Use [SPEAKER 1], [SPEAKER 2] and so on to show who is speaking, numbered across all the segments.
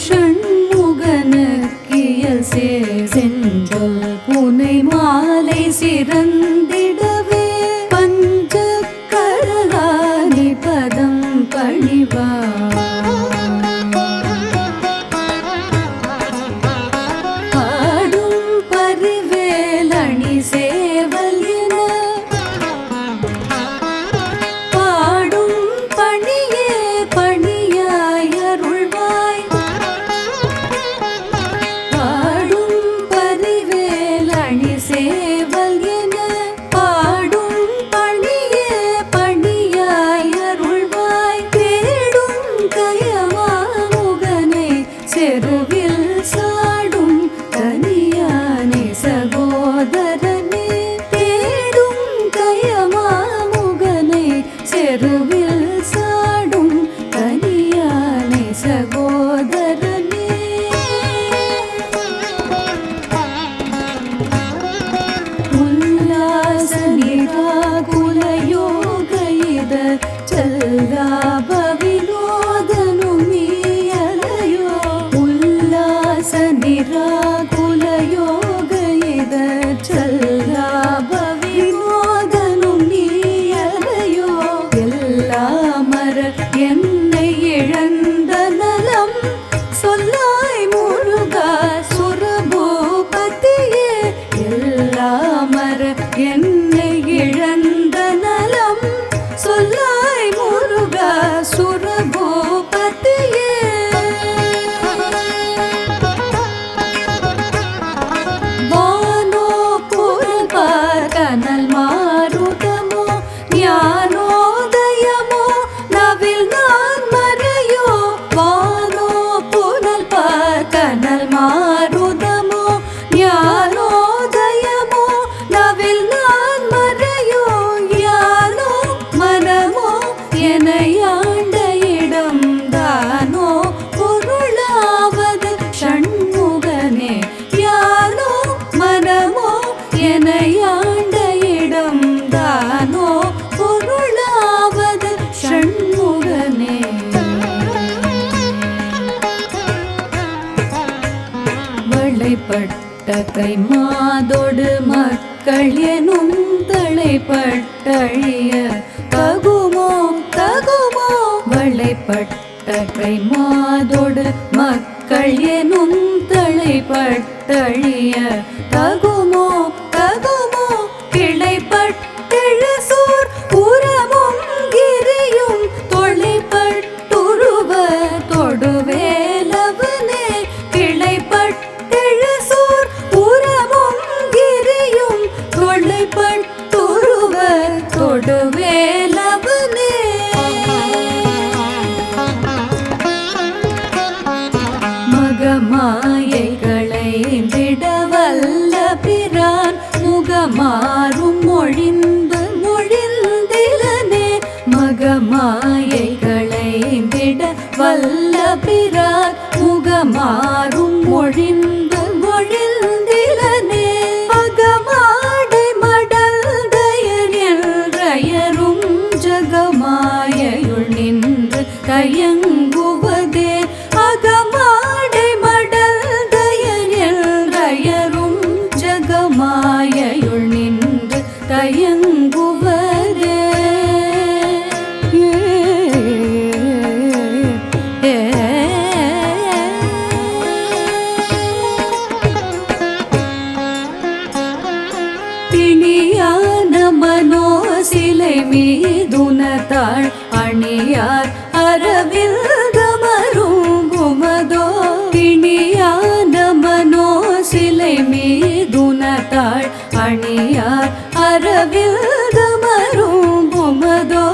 [SPEAKER 1] ஷண்முகனுக்கியல் செஞ்சொல் புனை மாலை சிறந்திடவே பஞ்சக்கரகாணி பதம் பணிவா பாடும் பரிவேலணி சேவல் என பாடும் பணியே பணியாய் அருள்வாய் பாடும் பரிவேலணி சேவல் என பாடும் பணியே பணியாய் அருள்வாய் தேடும் கயமா முகனை செருவில் சாடும் தனியானே சகோதரனே தேடும் கயமா முகனை செருவில் சாடும் தனியானே சகோதரனே உல்லாச நிராகுல யோக இத ಚಲ್ಲಾಭ ವಿನೋದನು ಮೀಯಲಯೋ ಉಲ್ಲಾಸ ನಿರಾಕುಲ ಯೋಗ ಇದ ಚಲ್ಲಾಭ ವಿನೋದನು ಮೀಯಲಯೋ எல்லா மர என்னை இழந்த நலம் சொல்லாய் முருகா சுரபூபதியே எல்லா மர என்னை இழந்த நலம் சொல்லாய் முருகா சுரபூபதியே வானோ புல்பார் கனல் மாருதமோ ஞானோதயமோ நவில் நான் மறையோ வானோ புல்பார் கனல் மாருதமோ ஞானோதயமோ நவில் நான் மறையோ யானோ மனமோ எனையாண்ட இடம் தானோ பொருளாவது ஷண்முகனே யானோ மனமோ எனையாண்ட இடம் தானோ பொருளாவது ஷண்முகனே வளைப்பட்ட கை மாதோடு மக்கள் எனும் தலைப்பட்டழிய தகுமோ தகுமோ வளைப்பட்ட கை மாதோடு மக்கள் எனும் தலைப்பட்டழிய தகுமோ தகுமோ கிளைப்பட்டெழுசூர் புறமும் கிரியும் தொலைப்பட்டுருவ தொடுவேலவனே கிளைப்பட்டெழுசூர் புறமும் கிரியும் தொலைப்பட்டுருவ தொடுவேலவனே மகமாயைகளை விடவல்ல பிரான் முகமாறும் மொழிந்து மொழிந்திலனே மகமாயைகளை விட வல்ல பிரான் முகமாறும் மொழிந்து மொழிந்திலனே அகமாடை மடல் தயர் என்றயரும் ஜகமாயுள் நின்று தயங்குவதே அகமாடை மடல் தயர் என்றயரும் ஜகமாயுள் நின்று தயங்குவதே பிணியான மனோ சிலை மீதுனத்தாள் அணியார் அரவிந்தமரும் குமதோ பிணியான மனோ சிலை மீதுனத்தாள் அணியார் அரவிந்தமரும் குமதோ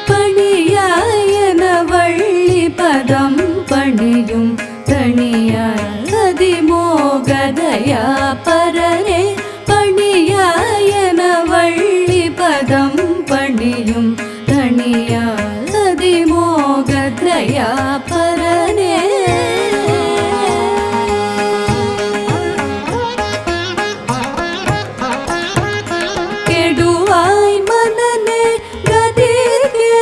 [SPEAKER 1] பணியாயன வள்ளி பதம் பணியும் தனியார் அதிமோகதயா பரரே பணியாயன வள்ளி பதம் பணியும் தனியார் அதிமோகதயா பரனே கெடுவாய் மனனே கதிர்கே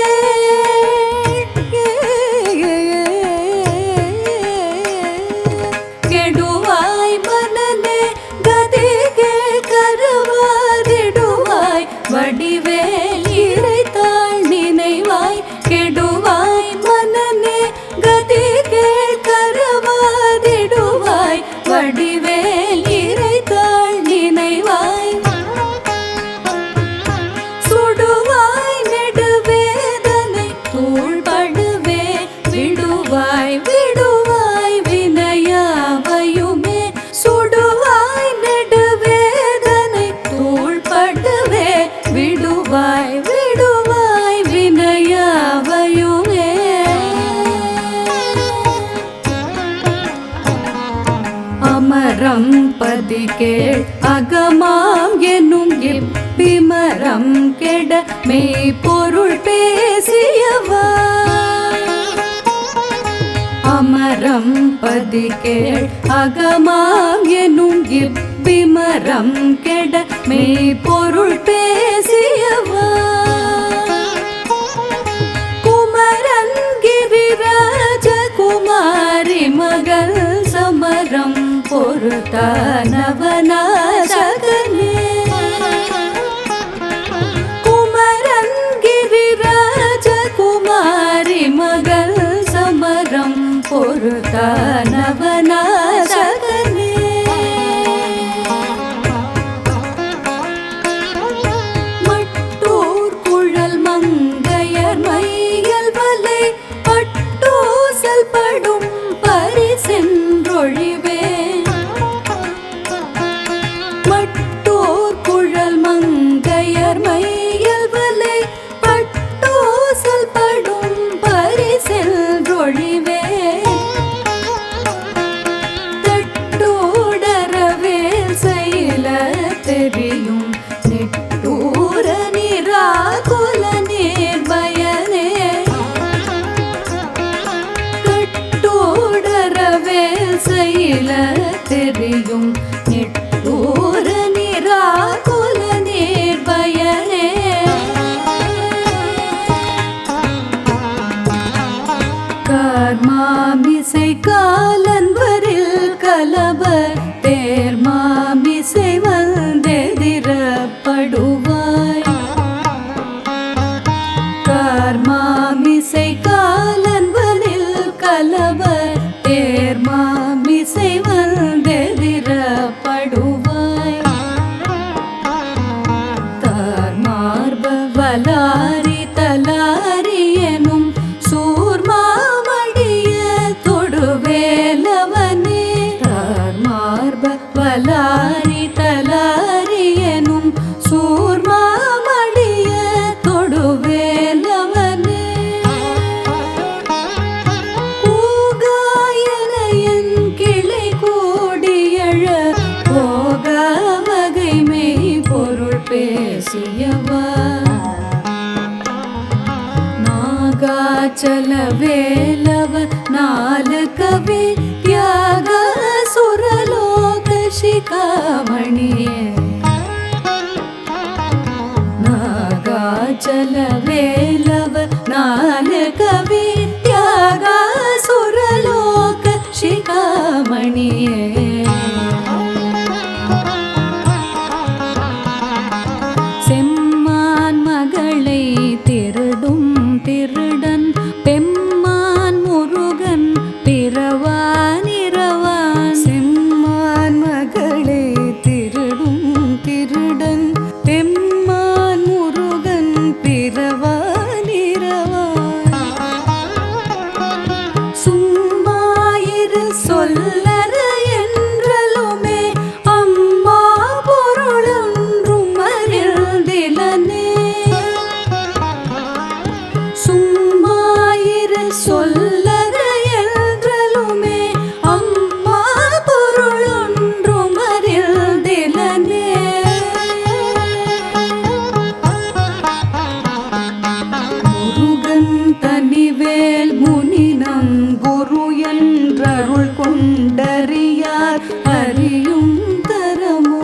[SPEAKER 1] அமரம் பதிகேள் அகமாம் என்னும் இப்பிமரம் கெட மெய்ப்பொருள் பேசியவா அமரம் பதிகேள் அகமாம் என்னும் இப்பிமரம் கெட மெய்ப்பொருள் பேசியவா குமரன் கிரிராஜ குமாரி மகள் சமரம் பொறுத்தானவனாசகனே குமரன் கிரிராஜ குமாரி மகள் சமரம் பொறுத்தானவனாசகனே மட்டூர் குழல் மங்கையர் மையல் வலை பட்டூசல் படும் பரிசென்றொழிவே மட்டூர் குழல் மங்கையர் மையல் வலை பட்டூசல் படும் பரிசென்றொழிவே தட்டோடரவேல் செயல தெரியும் நிட்டூர நிராகுல நிர்பயனே கட்டோடரவேல் செயல தெரியும் நிட்டூர நிராகுல நிர்பயனே கார்மாமிசை காலன்வரில் கலவர் தேர்மாமிசை வந்தெதிரப்படுவாய் கார்மாமிசை காலன்வரில் கலவர் தேர்மாமிசை வந்தெதிரப்படுவாய் தார்மார்ப வலாரி தலாரி எனும் சூர்மாமடிய தொடுவேலவனே தார்மார்ப வலாரி தலாரி எனும் சூர்மாமடிய தொடுவேலவனே கூகாயன என் கிளை கூடியழ போக வகைமை பொருள் பேசியவா நாகாச்சல வேலவ நாலு கவி தியாக சுரலோக சிகாமணியே நாகாச்சல வேலவ நாலு கவி தியாக சுரலோக சிகாமணியே செம்மான் மகளை திருடும் திருடன் பெம்மான் முருகன் பிறவானிரவான் செம்மான் மகளை திருடும் திருடன் பெம்மான் முருகன் பிறவானிரவான் சும்மாயிரு சொல்லற என்றலுமே அம்மா பொருளொன்றும் அறிந்திலனே சும்மாயிரு சொல்லற என்றலுமே அம்மா பொருளொன்றும் அறிந்திலனே முருகன் தனிவேல் முனினம் குரு என்றருள் கொண்டறியார் அறியும் தரமோ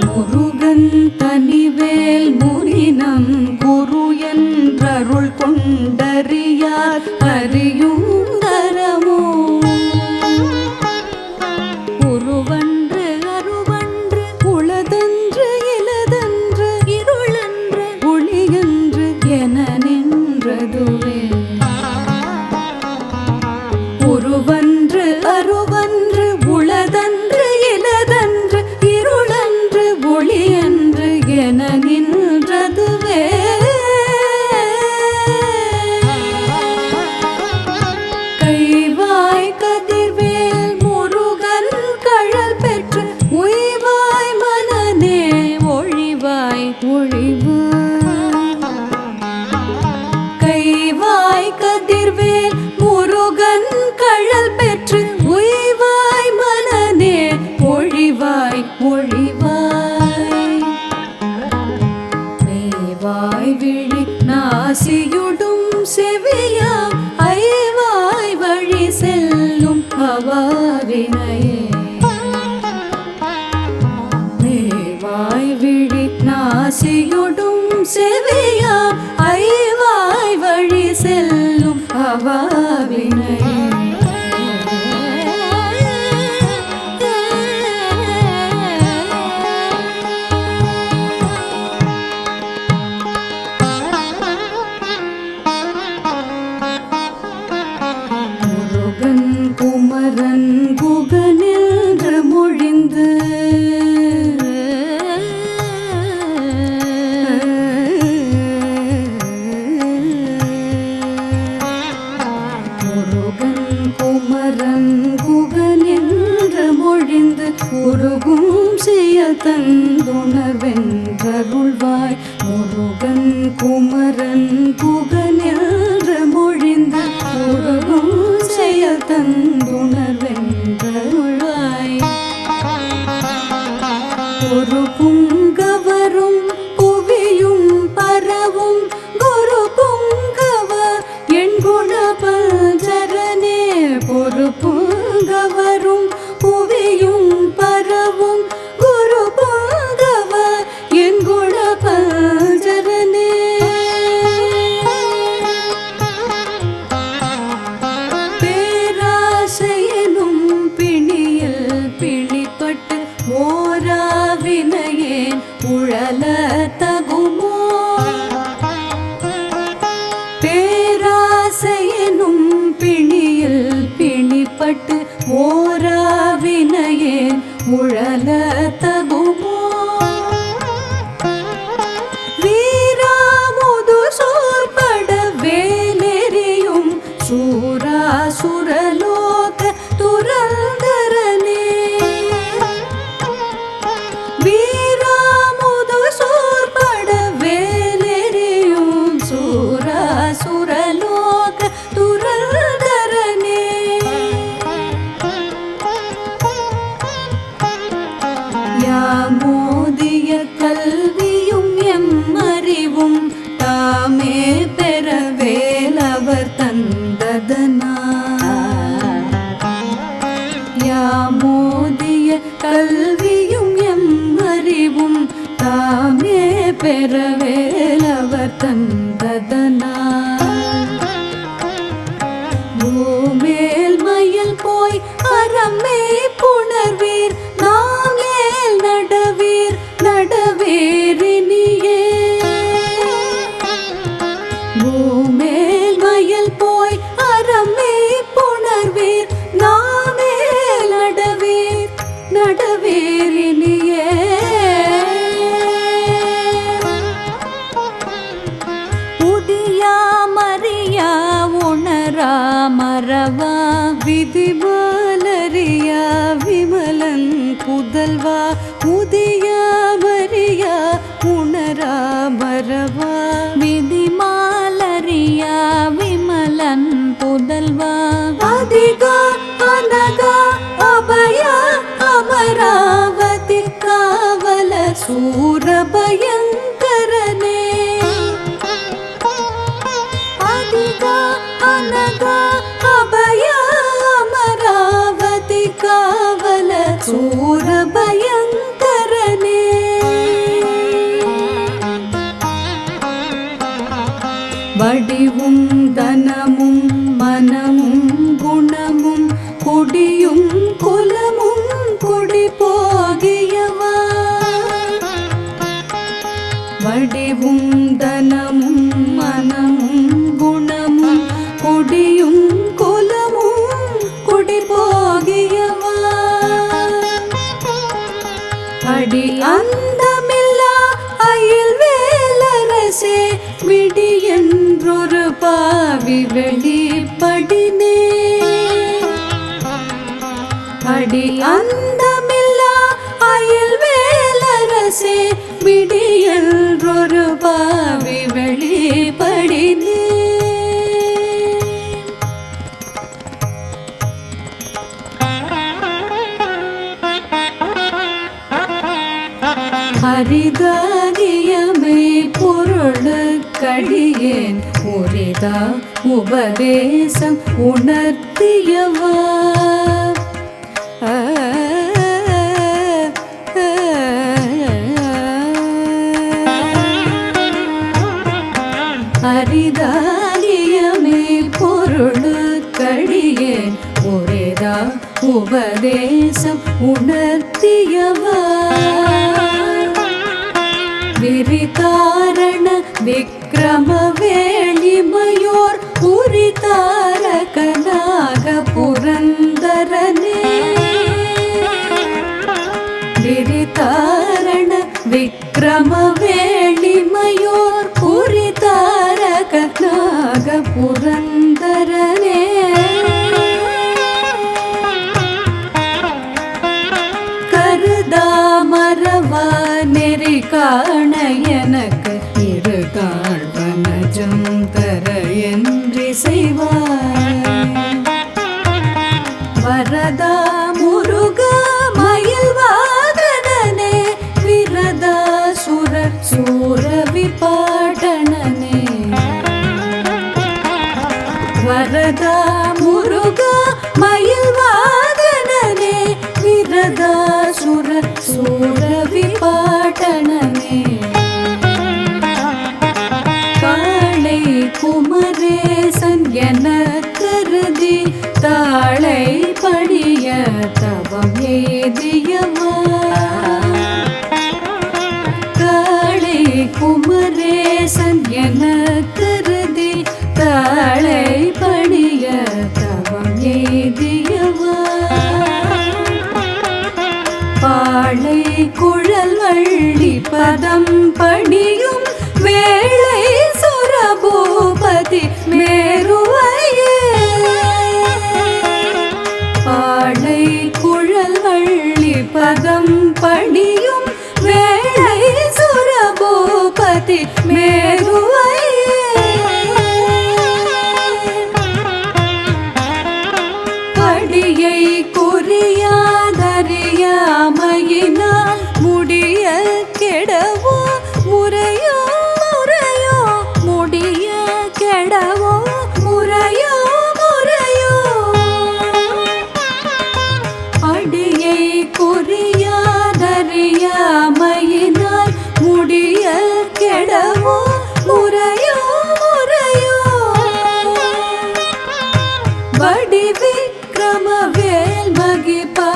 [SPEAKER 1] முருகன் தனிவேல் முனினம் குரு என்றருள் கொண்டறியார் அறியும் தரமோ உருவன்று அருவன்று உளதன்று இலதன்று இருளன்று ஒளியன்று என நின்றதுவே உருவன்று அருவன்று உளதன்று இலதன்று இருளன்று ஒளியன்று என நின்றதுவே விழி நாசியுடும் செவியா ஐவாய் வழி செல்லும் அவாவினையே விழி நாசியுடும் செவியா ஐவாய் வழி செல்லும் அவாவினை முருகன் குமரன் குகனின்று மொழிந்து உருகும் செயல் தந்துணர்வென்றருள்வாய் முருகன் குமரன் புகனென்று மொழிந்து உருகும் செயல் தந்துணர்வென்றருள்வாய் ஒரு புங்கவரும் புவியும் பரவும் குரு புங்கவ என் குணபஞ்சரனே பொறு புங்கவரும் புவியும் பரவும் குரு புங்கவ என் குணபஞ்சரனே பேராசையனும் பிணியில் பிணிப்பட்டு ஓராவினையேன் உழல தகுமோ பேராசையனும் பிணியில் பிணிப்பட்டு ஓராவினையேன் உழல தகுமோ வீராமுது சோர்பட வேலெறியும் சூராசுரலோக துரந்தரனே வீராமுது சோர்பட வேலெறியும் சூராசுரலோக துரந்தரனே யாமோதிய கல்வியும் எம்மறிவும் தாமே பெறவேலவர் தந்ததனா யாமோதிய கல்வியும் எம்மறிவும் தாமே பெறவேலவர் தந்ததனா பூமேல் மயில் போய் அறமே புணர்வீர் நாமேல் நடவீர் நடவேரினியே பூமேல் மயில் போய் அறமே புணர்வீர் நாமேல் நடவீர் நடவேரினியே உதியா மரியா உணரா மரவா விதிமாலரியா விமலன் புதல்வா உதியா மரியா உணரா மரவா விதிமாலரியா விமலன் புதல்வா அதிகா அனகா அபயா அமராவதி காவல சூரபயங்கரனே அதிகா அனகா அபயா அமராவதி காவல சூரபயங்கரனே வடிவும் தனமும் மனமும் குணமும் குடியும் குலமும் குடி போகியவா வடிவும் தனமும் மனமும் குணமும் குடியும் குலமும் குடி போகியவா அடி அந்தமில்லா அயில் வேலரசே விடி என்றொரு பாவி வெளிப்படினே அடி அந்தமில்லா அயில் வேலரசே விடி என்றொரு பாவி வெளிப்படினே அரிதாகியமை பொருளுக்கு கடியேன் உரிதா உபதேசம் உணர்த்தியவா. அரிதாரியமே பொருளுக்கடியேன் ஒரேதா உபதேசம் உணர்த்தியவா. விரிதாரண விக்ரம வேளிமையோர் உரிதாரகனாக புரந்தரனே. விரிதாரண விக்ரம வேளிமையோர் உரிதாரகனாக புரந்தரனே. கருதாமரவா நெறி காண எனக்கு இரு காழ்வனஜம் தர என்று செய்வாய். வரதா முருகா மயில் வாகனனே விரதா சுர சூர விபாடனனே. வரதா முருகா மயில் வாகனனே விரதா சுர சூர விபாடனனே. காளை குமரேசன் என கருதி தாளை படிய தவம் எய்தியவா. காளை குமரேசன் என கருதி தாளை படிய தவம் எய்தியவா. பாளை குழல் வள்ளி பதம் பணியும் வேளை சுரபூபதி மேருவையே. பாளை குழல் வள்ளி பதம் பணியும் வேளை சுரபூபதி மேருவையே. படியை குறியாதறியாமையினால் முடிய கெடவோ முறையோ முறையோ. முடிய கெடவோ முறையோ முறையோ. அடியை குறியாதறியாமையினால் முடிய கெடவோ முறையோ முறையோ. வடி விக்ரம வேல் மகிபா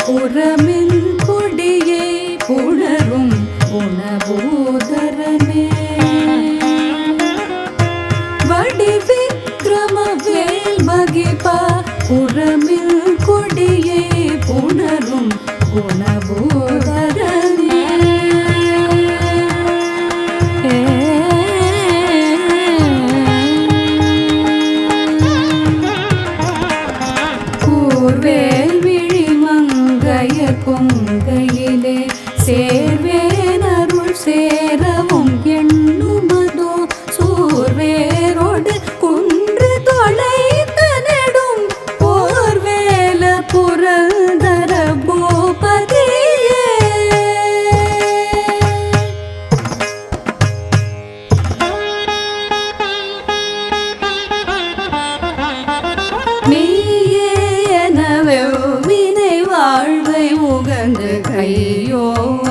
[SPEAKER 1] புறமின் கொடியை புணரும் உணபூதரனே. வடி விக்ரம வேல் மகிபா புறமின் கொடியை புணரும் உணபூதரனே. கூர்வேல் விழி மங்கைய கொங்கையிலே சேர்வேன் அருள் சேரவும் எண்ணுமதோ. சூர்வேரோடு குன்று தொலைத்த நெடும் போர்வேல புரந்தர பூபதியே. நீயே எனவே வினை வாழ்வை உகந்து கையோ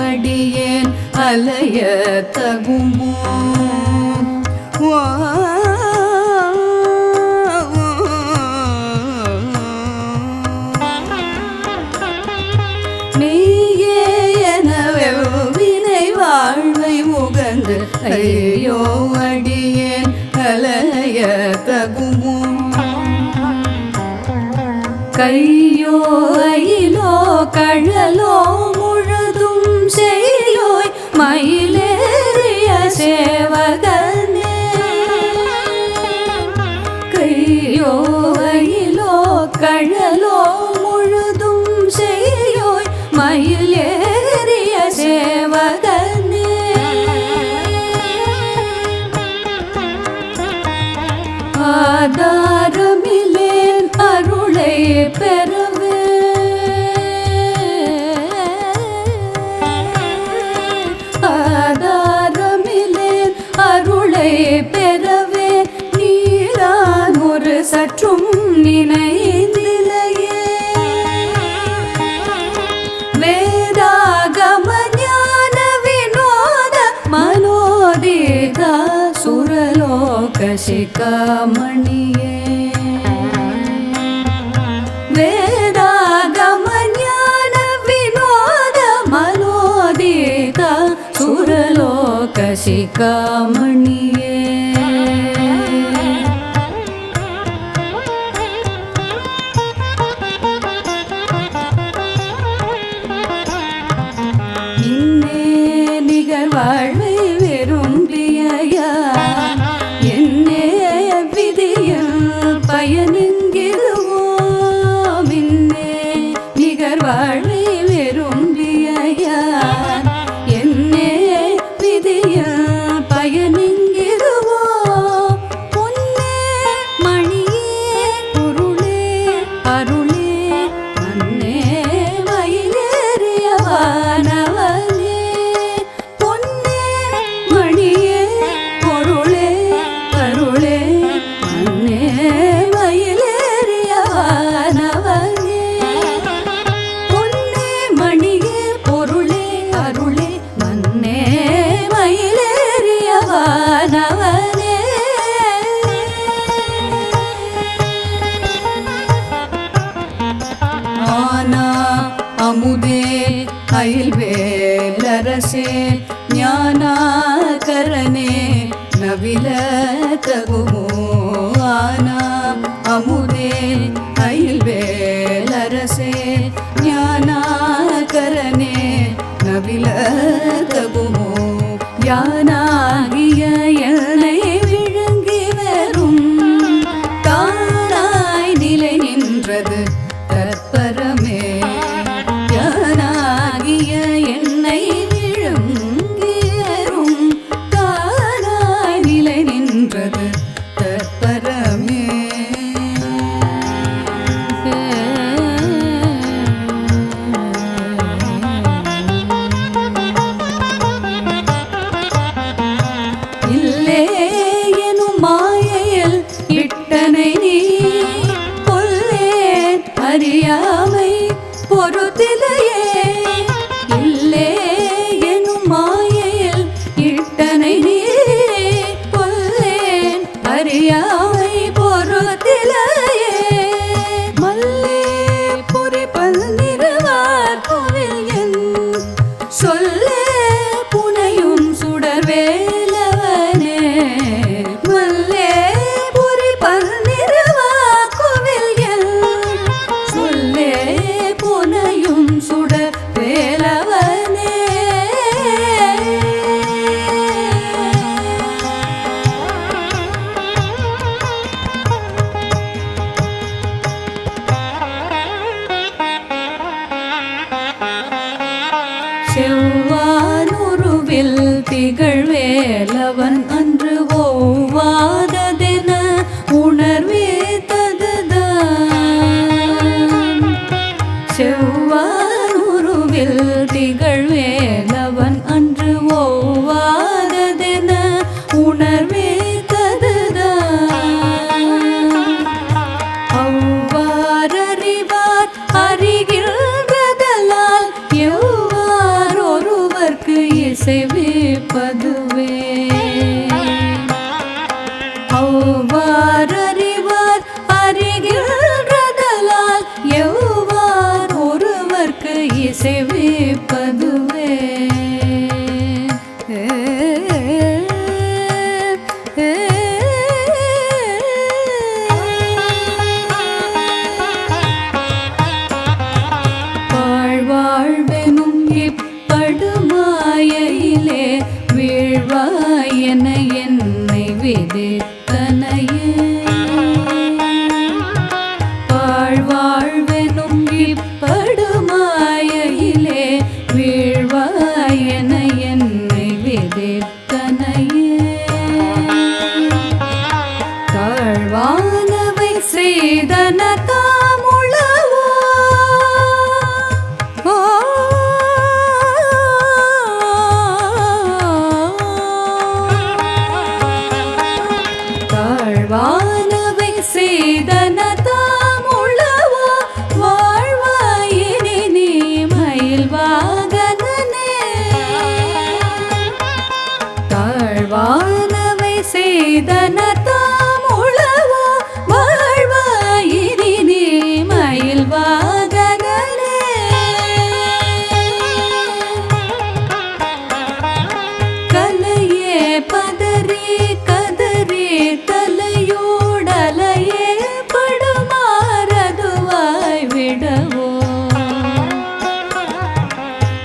[SPEAKER 1] அடியேன் அலைய தகுமோ. நீயே எனவே வினை வாழ்வை உகந்து கையோ அடியேன் அலைய தகுமோ. கையோ அயிலோ கழலோ முழுதும் செய்யோய் மயிலேறிய சேவகனே. கையோ அயிலோ கழலோ முழுதும் செய்யோய் மயிலேறிய சேவகனே. ஆதாரமில்லேன் அருளை பெறவே. ஆதாரமில்லேன் அருளை சற்றும் நினைந்திலையே வேதாகம ஞான வினோத மனோதித சுரலோக சிகாமணியே வேதாகம ஞான வினோத மனோதித சுரலோக சிகாமணியே வாழ்வை விரும்பிய என்னே விதியில் பயனுங்கிடுவோம் இன்னே நிகர் வாழ்வை விரும்பிய என்னே விதியில் பயனுங்கிடுவோம் பொன்னே மணியே பொருளே அருளே அன்னே மயிலேறியவானவனே அமுதே அயில்வேலரசே ஞானாகரனே நவில தகுமோ ஆனா அமுதே அயில்வேலரசே ஞானாகரனே நவில தகுமோ யானாகிய என்னை விழுங்கி வரும் தானாய் நிலை நின்றது தற்பரமே யானாகிய என்னை விழுங்கியரும் தானாய் நிலை நின்றது தற்பரமே இல்லே எனும் மாயையில் இட்டனை நீ கொல்லேன் அறியாமை பொறுத்திலையே இல்லே எனும் மாயையில் இட்டனை நீ கொல்லேன் அறியாமை பொறுத்திலையே மல்லே பொறி பல்நிறுவார் கோவில் என் சொல்லே புனையும் சுடர்வேலவனே மல்லே பொறி பல்நிறுவார் கோவில் என் சொல்லே புனையும் சுடர்வேலவனே செவ்வானுருவில் திகழ்வேலவன் அன்று ஓவாததென உணர்வேததுதான் செவ்வானுருவில் திகழ்வேலவன் அன்று ஓவாததென உணர்வேததுதான் அவ்வாறறிவார் அறிகின்றதலால் எவ்வாறு ஒருவர்க்கு இசைவிப்பதுவே அவ்வாறறிவார் அறிகின்றதலால் எவ்வாறு ஒருவர்க்கு இசைவிப்பதுவே வாழ்வெனும் இப்படுமாயிலே வீழ்வாயன என்னை விதித்தனையே வாழ்வெனும் இப்படுமாயிலே வீழ்வாயன என்னை விதித்தனையே தாழ்வானவை செய்தன தாமுளவோ செய்தன தாமுளவோ வாழ்வாயினி நீ மயில் வாகனே. கலையே பதறி கதறி தலையோடலையே படுமாறதுவாய் விடவோ.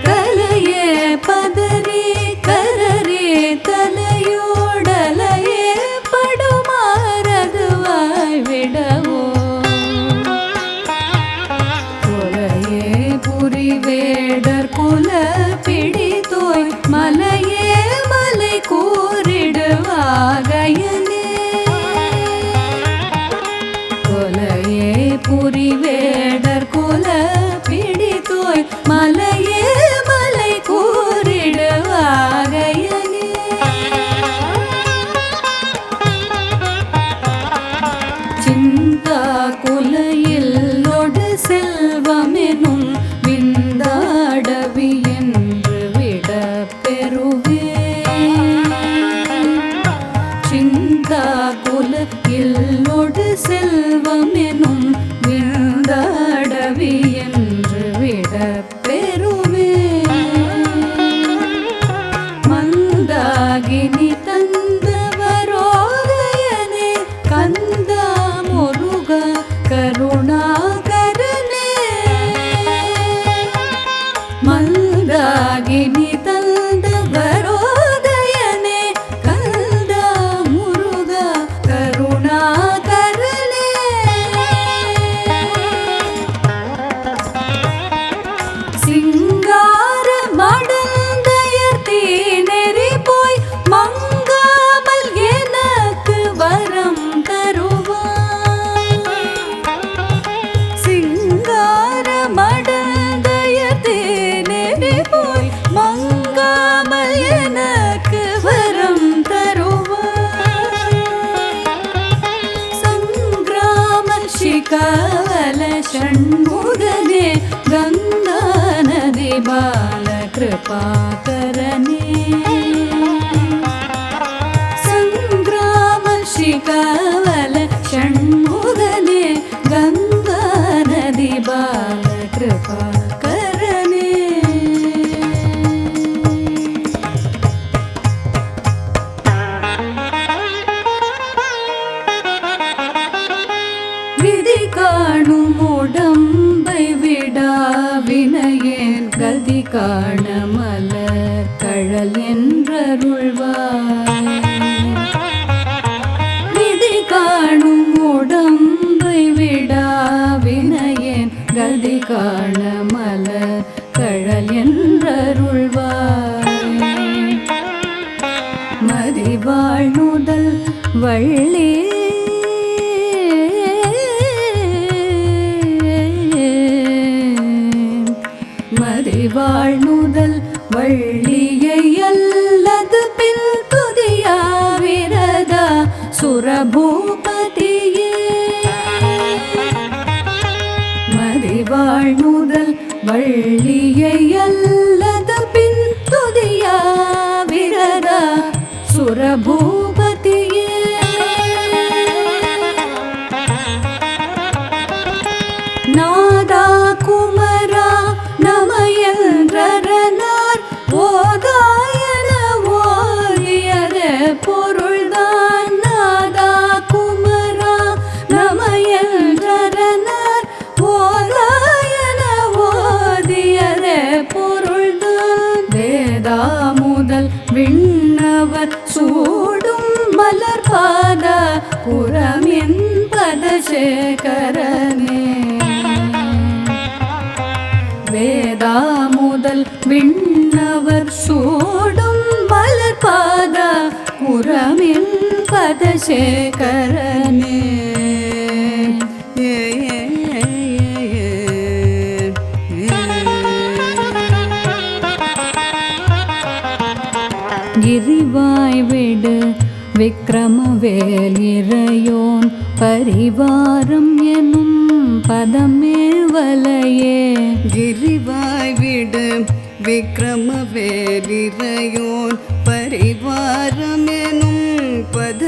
[SPEAKER 1] கலையே பதறி கதறி தலையோடலையே படுமாறதுவாய் விடவோ. கொலையே புரிவேடர் குல பிடித்தோய் மலையே மலை கூறிடுவாகையனே. கொலையே புரிவேடர் குல பிடித்தோய் மலையே மலை கூறிடுவாகையனே. சிந்தா குலையில்லொடு செல்வமெனும் விந்தாடவி என்று விட பெறுவே. சிந்தா குலையில்லொடு செல்வமெனும் விந்தாடவி என்று விட பெறுவே. மந்தாகினி தந்தவரோதயனே கந்தா முருக கருணாகரனே. மந்தாகினி தந்தவரோதயனே கந்தா முருக கருணாகரனே. சிங்கார மடந்தையர் தீநெறி போய் மங்காமல் எனக்கு வரம் தருவாய். சிங்கார மடந்தையர் தீநெறி போய் மங்காமல் எனக்கு வரம் தருவாய். சங்கிராம சிகாவல ஷண்முகனே கங்கா நதி பால கிருபாகரனே. சங்கிராம சிகாவல ஷண்முகனே கங்கா நதி பால கிருபாகரனே. விதி காணும் உடம்பை விடா வினையேன் கதி காண மலர் கழல் என்றருள்வாய். விதி காணும் உடம்பை விடா வினையேன் கதி காண மலர் கழல் என்றருள்வாய். மதிவாழ் நுதல் வள்ளி மதிவாழ் நுதல் வள்ளியை அல்லது பின் துதியா விரதா சுரபூபதியே. மதிவாழ் நுதல் வள்ளியை அல்லது பின் துதியா விரதா சுரபூபதியே. நாதா குமரா நமயன்றரனார் ஓதாயன ஓதியதே பொருள்தான். நாதா குமரா நமயன்றரனார் ஓதாயன ஓதியதே பொருள்தான். வேதா முதல் விண்ணவர் சூடும் மலர் பாத குரமின் பதசேகரனே. வேதா முதல் விண்ணவர் சூடும் மலர் பாத குரமின் பதசேகரனே. கிரிவாய் விடு விக்ரமவேல் இறையோன் பரிவாரம் எனும் பதமே வலையே.
[SPEAKER 2] கிரிவாய் விடு விக்ரமவேல் இறையோன் பரிவாரம் எனும் பத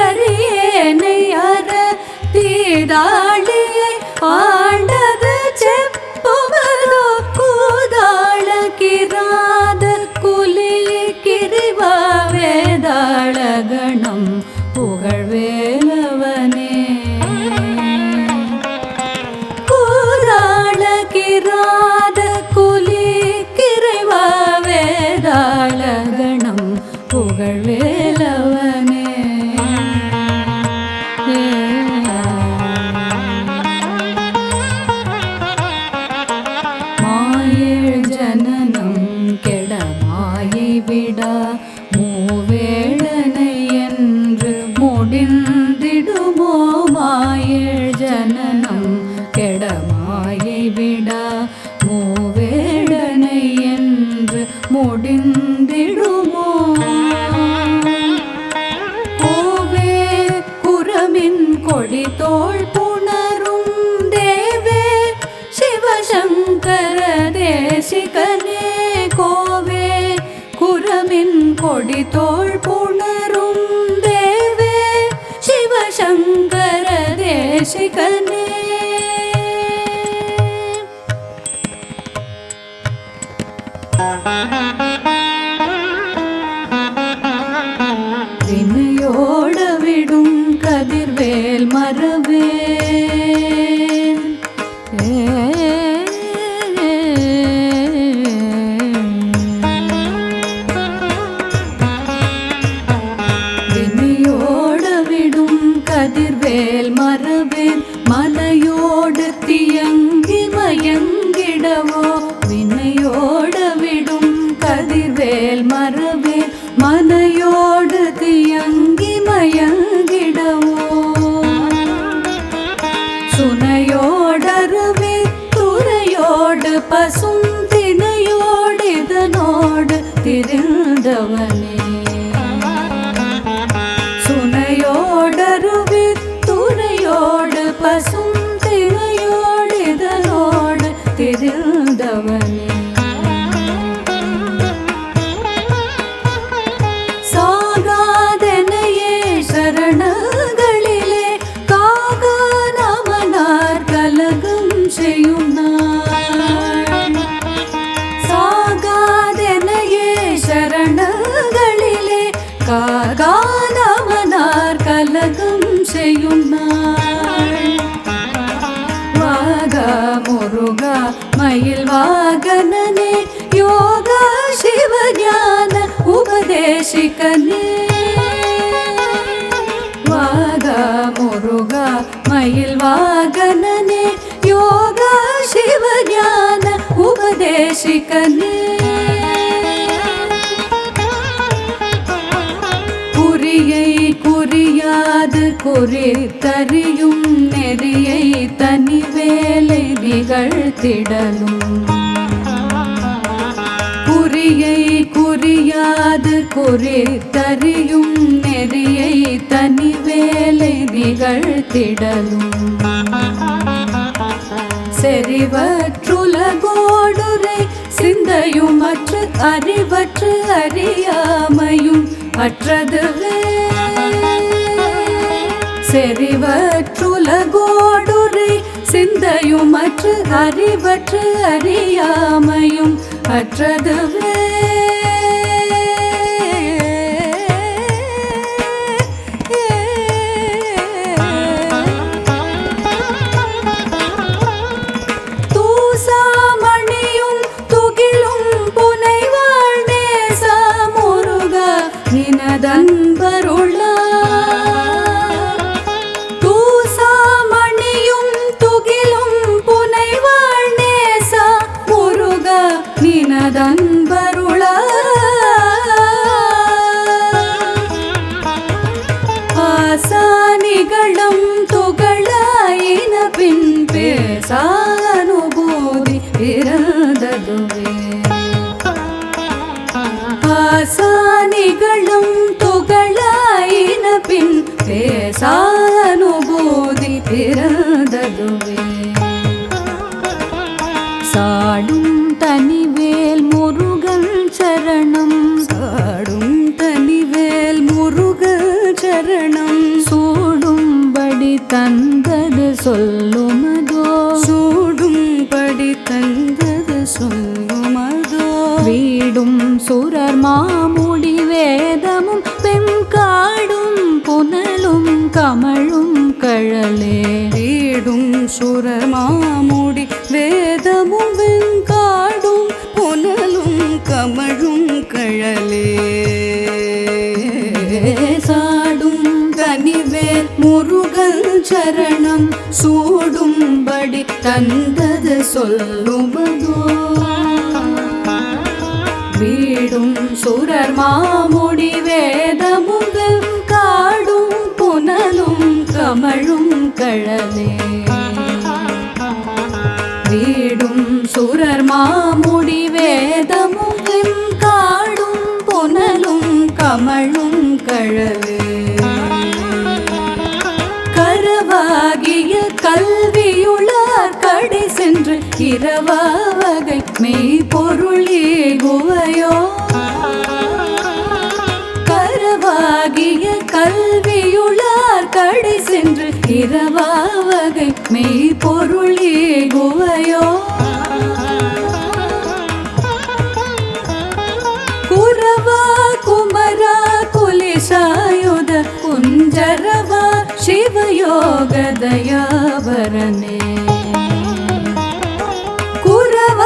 [SPEAKER 1] அறியேனை அற தீதாளியை ஆண்டது செப்புவதோ கூதாள கிராத குலி கிரிவ வேதாள கணம் புகழ்வேலவனே கூதாள கிராத குலி கிரிவ வேதாள கணம் புகழ்வேலவனே மாயேழ் ஜனனம் கெட மாயை விடா மூவேளனை என்று முடிந்திடுமோ மாயேழ் ஜனனம் கெட மாயை விடா மூவேளனை என்று முடிந்திடுமோ கோவே குரமின் கொடி தோள் புணரும் தேவே சிவசங்கர தேசிகனே கோவே குரமின் கொடி தோள் புணரும் தேவே சிவசங்கர தேசிகனே வினையோட விடும் கதிர்வேல் மரவேல் வினையோட விடும் கதிர்வேல் மரவேல் மலையோடு தியங்கி மயங்கிடவோ வினையோட விடும் கதிர்வேல் மரவேல் மலையோடு தியங்கி மயங்கிடவோ சுனையோடருவே துறையோடு பசும் தினையோடு இதனோடு திரிந்தவனே சுனையோடருவே துறையோடு பசும் தினையோடு இதனோடு திரிந்தவனே சரணங்களிலே காக நமனார் கலகம் செய்யும் நாள் சாகாதெனையே சரணங்களிலே காக நமனார் கலகம் செய்யும் நாள் வாக முருகா மயில் வாகனனே யோக சிவஞான உபதேசிகனே வாக முருகா மயில் வாகனனே யோக சிவஞான உபதேசிகனே குறியை குறியாது குறித்தறியும் நெறியை தனி வேலை நிகழ்த்திடலும் குறியை குறியாது குறித்தறியும் நெறியை தனி வேலை நிகழ்த்திடலும் செறிவற்றுலகோடுரை சிந்தையும் அற்று அறிவற்று அறியாமையும் அற்றதுவே செறிவற்றுலகோடுரை சிந்தையும் அற்று அறிவற்று அறியாமையும் அற்றதுவே தூசாமணியும் துகிலும் புனைவாழ் நேச முருகா நினதன்பருளா தூசாமணியும் துகிலும் புனைவாழ் நேச முருகா நினதன்பருளா ஆசானிகளும் துகளாயின பின் பேசானுபூதி பிறந்ததுவே ஆசானிகளும் துகளாயின பின் பேசானுபூதி பிறந்ததுவே சாடும் தனிவேல் முருகன் சரணம் சாடும் தனிவேல் முருகன் சரணம் தந்தது சொல்லுமதோ
[SPEAKER 2] சூடும்படி தந்தது சொல்லுமதோ
[SPEAKER 1] வீடும் சுரர் மாமுடி வேதமும் வெண்காடும் புனலும் கமழும் கழலே
[SPEAKER 2] வீடும் சுரர் மாமுடி வேதமும் வெண்காடும் புனலும் கமழும் கழலே
[SPEAKER 1] சாடும் தனிவேல் முருகன் சரணம் சூடும்படி தந்தது சொல்லுமதோ வீடும் சுரர் மாமுடி வேதமும் வெண்காடும் புனலும் கமழும் கழலே வீடும் சுரர் மாமுடி வேதமும் வெண்காடும் புனலும் கமழும் கழலே கரவாகிய கல்வியுளார் கடை சென்று இரவா வகை மெய்பொருள் ஏகுவையோ கரவாகிய கல்வியுளார் கடை சென்று இரவா வகை மெய்பொருள் ஏகுவையோ குரவா குமரா குலிசாயுத குஞ்சரவா ಶಿವಯೋಗ ದಯಾವರನೆ ಕುರವ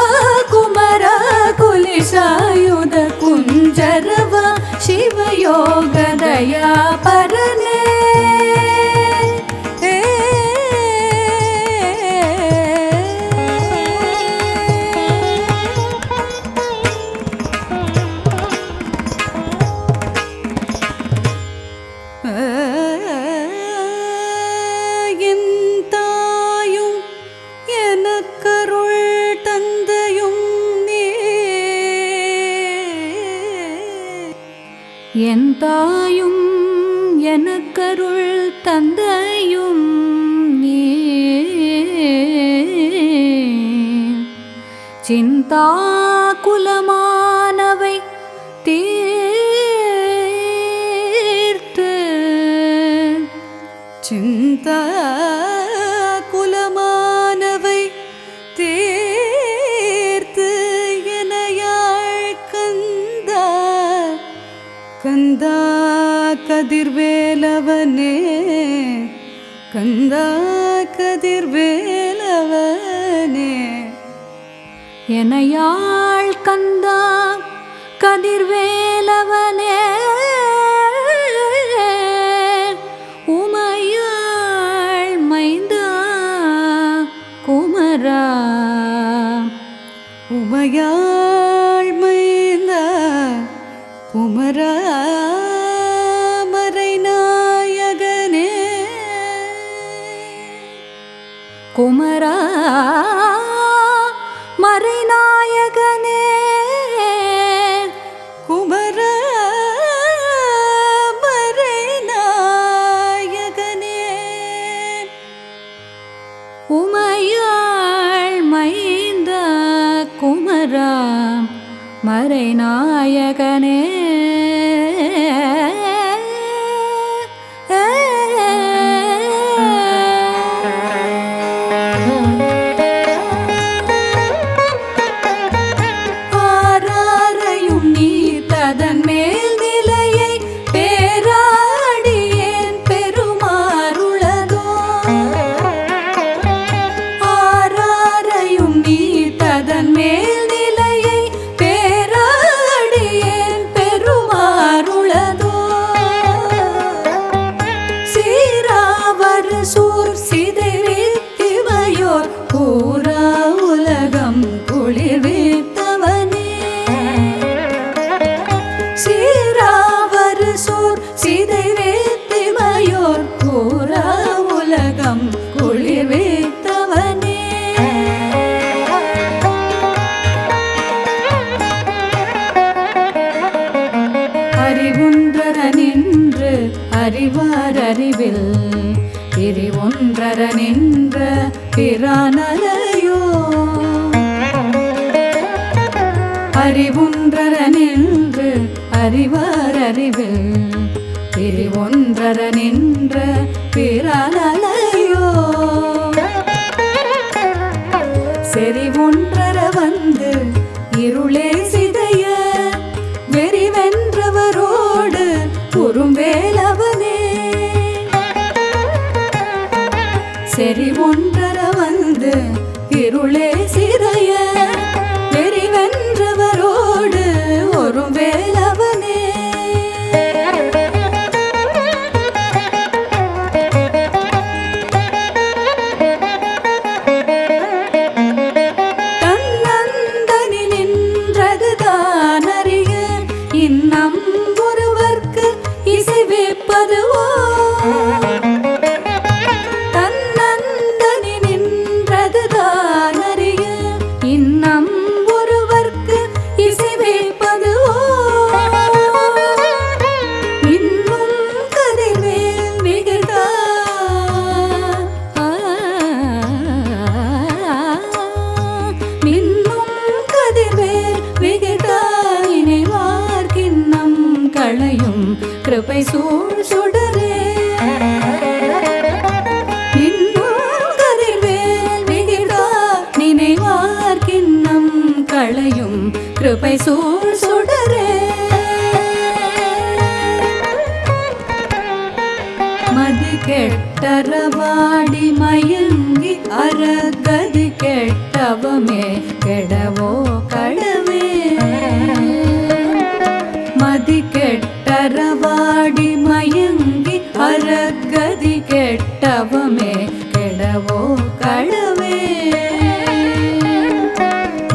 [SPEAKER 1] ಕುಮರ ಕುಲಿಸಾಯುಧ ಕುಂಜರವ ಶಿವಯೋಗ ದಯಾಪರನೆ என் தாயும் எனக்கருள் தந்தையும் நீ சிந்தா குலமானவை தீர்த்து
[SPEAKER 2] சிந்தா குலமானவை தீர்த்து எனையாள் கந்தா கந்தா கதிர்வேலவனே கந்தா கதிர்வேலவனே
[SPEAKER 1] எனையாள் கந்தா கதிர்வேலவனே உமையாள் மைந்தா குமரா
[SPEAKER 2] உமையாள் மைந்தா குமரா மறைநாயகனே
[SPEAKER 1] குமரா மறைநாயகனே
[SPEAKER 2] குமரா மறைநாயகனே
[SPEAKER 1] உமையாள் மைந்தா குமரா மறைநாயகனே
[SPEAKER 2] ஆராரையும் நீ ததன் மேல் நிலையை பேராடியேன் பெருமாறுளதோ ஆராரையும் நீ ததன் மேல் நிலையை பேராடியேன் பெருமாறுளதோ சீராவர் சூர் சிதைவித்திமையோர் கூறா உலகம் குளிர்வித்தவனே சீராவர் சூர் சிதைவித்திமையோர் கூறா உலகம் குளிர்வித்தவனே அறிவுன்றர நின்று அறிவார் அறிவில் பிரிவொன்றர நின்ற பிரானலையோ அறிவுன்றர நின்று அறிவார் அறிவில் பிரிவொன்றர நின்ற பிரானலையோ செறி ஒன்றர வந்து இருளே சிதைய வெறிவென்றவரோடு ஒரு வேலவனே தன்னந்தனி நின்றதுதான் அறிய இன்னம் ஒருவர்க்கு இசைவிப்பதுவோ தன்னந்தனி நின்றதுதான் அறிய இன்னம் ஒருவர்க்கு இசைவிப்பதுவோ இன்னும் கதிர்வேல் விகடா இன்னும் கதிர்வேல் விகடா இணைவார்க்கின்னம் களையும் கிருபை சூழ் சுடரே இன்னும் கதிர்வேல் விகடா நினைவார்க்கின்னம் களையும் கிருபை சூழ் சுடரே மதி கெட்டரவாடி மயங்கி அறகதி கெட்டவமே கெடவோ கடவே மதி கெட்டரவாடி மயங்கி அறகதி கெட்டவமே கெடவோ கடவே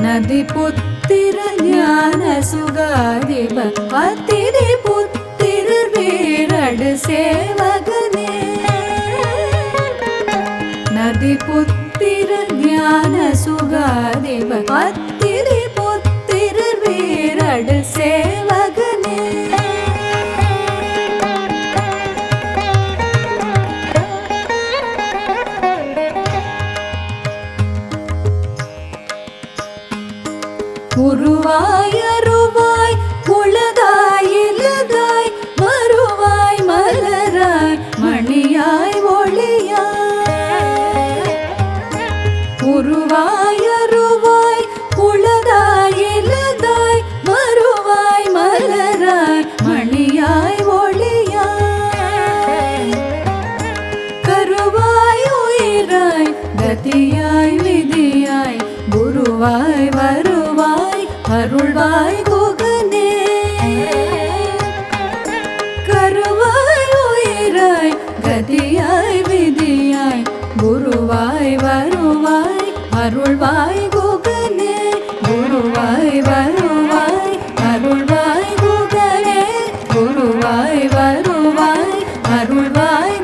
[SPEAKER 2] நதி புத்திர ஞான சுகாதிப அத்திரி புத்திரர் வீரடு சேவகனே நதி புத்திர ஞான சுகாதிப அத்திரி புத்திரர் வீரடு சேவகனே உருவாய் அருவாய் உளதாய் இலதாய் மறுவாய் மலராய் மணியாய் ஒளியாய் உருவாய் அருவாய் உளதாய் இலதாய் மறுவாய் மலராய் மணியாய் ஒளியாய் கருவாய் உயிராய் கதியாய் விதியாய் குருவாய் வருவாய் அருள்வாய் குகனே கருவாய் உயிராய் கதியாய் விதியாய் குருவாய் வருவாய் அருள்வாய் குகனே குருவாய் வருவாய் அருள்வாய் குகனே குருவாய் வருவாய் அருள்வாய்